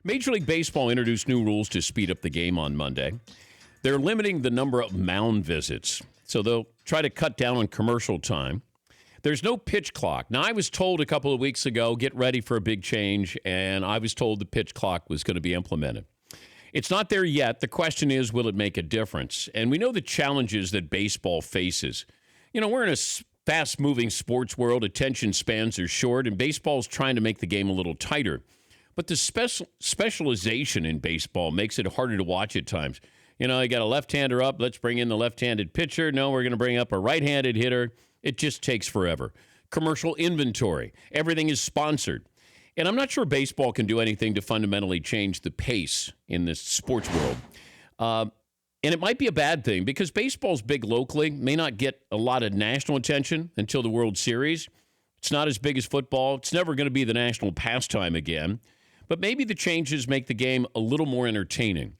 Major League Baseball introduced new rules to speed up the game on Monday. They're limiting the number of mound visits, so they'll try to cut down on commercial time. There's no pitch clock. Now, I was told a couple of weeks ago, get ready for a big change, and I was told the pitch clock was going to be implemented. It's not there yet. The question is, will it make a difference? And we know the challenges that baseball faces. You know, we're in a fast-moving sports world. Attention spans are short, and baseball's trying to make the game a little tighter. But the specialization in baseball makes it harder to watch at times. You know, you got a left-hander up. Let's bring in the left-handed pitcher. No, we're going to bring up a right-handed hitter. It just takes forever. Commercial inventory. Everything is sponsored. And I'm not sure baseball can do anything to fundamentally change the pace in this sports world. And it might be a bad thing because baseball's big locally, may not get a lot of national attention until the World Series. It's not as big as football. It's never going to be the national pastime again. But maybe the changes make the game a little more entertaining.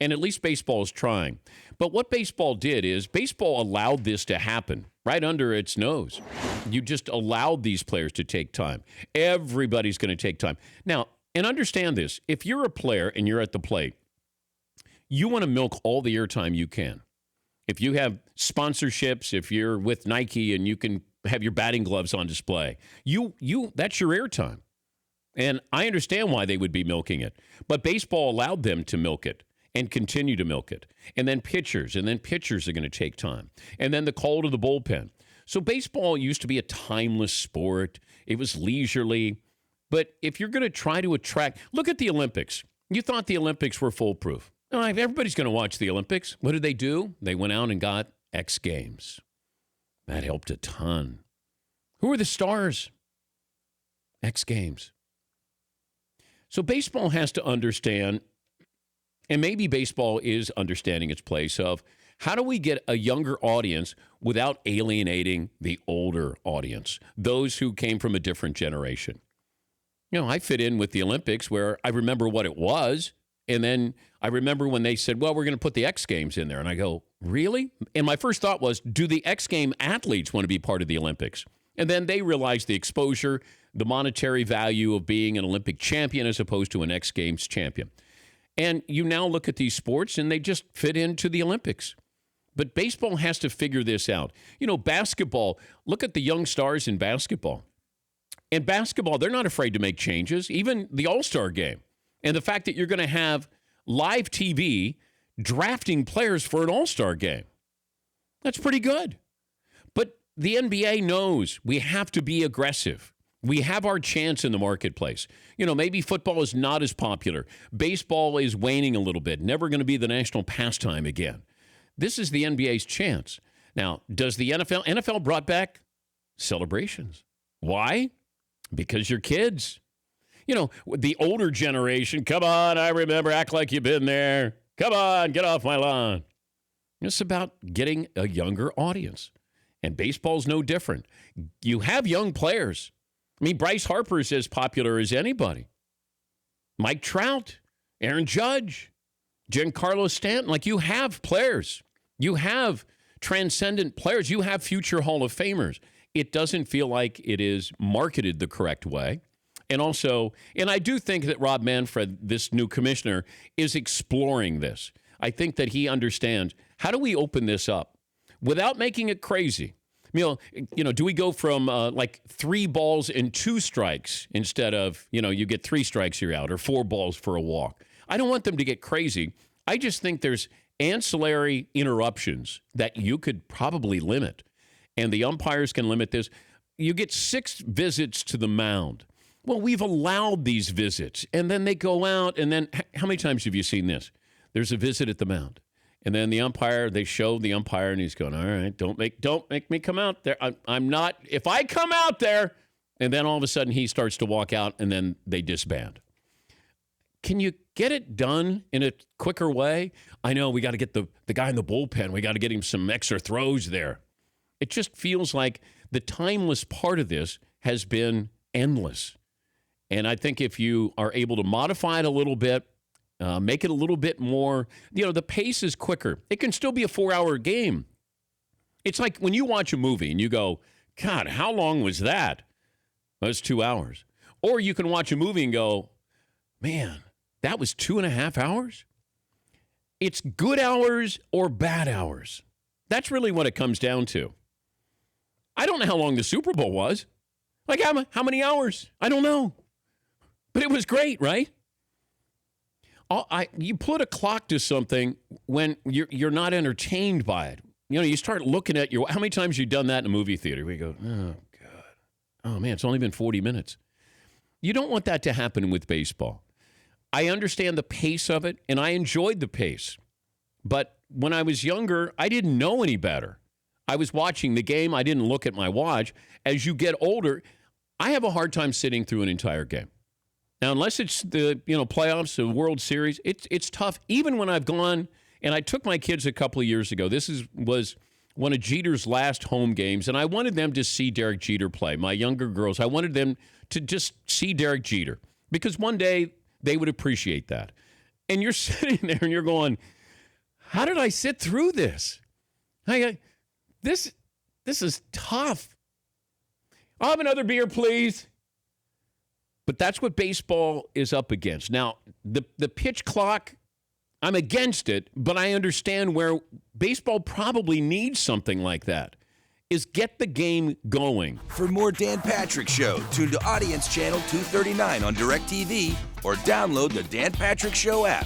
And at least baseball is trying. But what baseball did is baseball allowed this to happen right under its nose. You just allowed these players to take time. Everybody's going to take time. Now, and understand this. If you're a player and you're at the plate, you want to milk all the airtime you can. If you have sponsorships, if you're with Nike and you can have your batting gloves on display, that's your airtime. And I understand why they would be milking it. But baseball allowed them to milk it and continue to milk it. And then pitchers are going to take time. And then the call to the bullpen. So baseball used to be a timeless sport. It was leisurely. But if you're going to try to attract, look at the Olympics. You thought the Olympics were foolproof. Everybody's going to watch the Olympics. What did they do? They went out and got X Games. That helped a ton. Who are the stars? X Games. So baseball has to understand, and maybe baseball is understanding its place of how do we get a younger audience without alienating the older audience, those who came from a different generation. You know, I fit in with the Olympics where I remember what it was, and then I remember when they said, well, we're going to put the X Games in there. And I go, really? And my first thought was, do the X Game athletes want to be part of the Olympics? And then they realized the exposure, the monetary value of being an Olympic champion as opposed to an X Games champion. And you now look at these sports and they just fit into the Olympics. But baseball has to figure this out. You know, basketball, look at the young stars in basketball. In basketball, they're not afraid to make changes, even the All-Star game. And the fact that you're going to have live TV drafting players for an All-Star game, that's pretty good. But the NBA knows we have to be aggressive. We have our chance in the marketplace. You know, maybe football is not as popular. Baseball is waning a little bit, never going to be the national pastime again. This is the NBA's chance. Now, does the NFL? NFL brought back celebrations. Why? Because you're kids. You know, the older generation, come on, I remember, act like you've been there. Come on, get off my lawn. It's about getting a younger audience. And baseball's no different. You have young players. I mean, Bryce Harper is as popular as anybody. Mike Trout, Aaron Judge, Giancarlo Stanton. Like, you have players. You have transcendent players. You have future Hall of Famers. It doesn't feel like it is marketed the correct way. And also, and I do think that Rob Manfred, this new commissioner, is exploring this. I think that he understands, how do we open this up without making it crazy? You know, do we go from like 3 balls and 2 strikes instead of, you know, you get 3 strikes, you're out, or 4 balls for a walk? I don't want them to get crazy. I just think there's ancillary interruptions that you could probably limit, and the umpires can limit this. You get 6 visits to the mound. Well, we've allowed these visits, and then they go out, and then how many times have you seen this? There's a visit at the mound. And then the umpire, they show the umpire, and he's going, all right, don't make me come out there. I'm not, if I come out there, and then all of a sudden he starts to walk out, and then they disband. Can you get it done in a quicker way? I know we got to get the guy in the bullpen. We got to get him some extra throws there. It just feels like the timeless part of this has been endless. And I think if you are able to modify it a little bit, make it a little bit more, you know, the pace is quicker. It can still be a 4-hour game. It's like when you watch a movie and you go, God, how long was that? Well, it's 2 hours. Or you can watch a movie and go, man, That was 2.5 hours? It's good hours or bad hours. That's really what it comes down to. I don't know how long the Super Bowl was. Like, how many hours? I don't know. But it was great, right? You put a clock to something when you're not entertained by it. You know, you start looking at how many times you've done that in a movie theater? We go, oh, God. Oh, man, it's only been 40 minutes. You don't want that to happen with baseball. I understand the pace of it, and I enjoyed the pace. But when I was younger, I didn't know any better. I was watching the game. I didn't look at my watch. As you get older, I have a hard time sitting through an entire game. Now, unless it's the playoffs, the World Series, it's tough. Even when I've gone, and I took my kids a couple of years ago. This was one of Jeter's last home games, and I wanted them to see Derek Jeter play. My younger girls, I wanted them to just see Derek Jeter because one day they would appreciate that. And you're sitting there and you're going, how did I sit through this? This is tough. I'll have another beer, please. But that's what baseball is up against. Now, the pitch clock, I'm against it, but I understand where baseball probably needs something like that, is get the game going. For more Dan Patrick Show, tune to Audience Channel 239 on DirecTV or download the Dan Patrick Show app.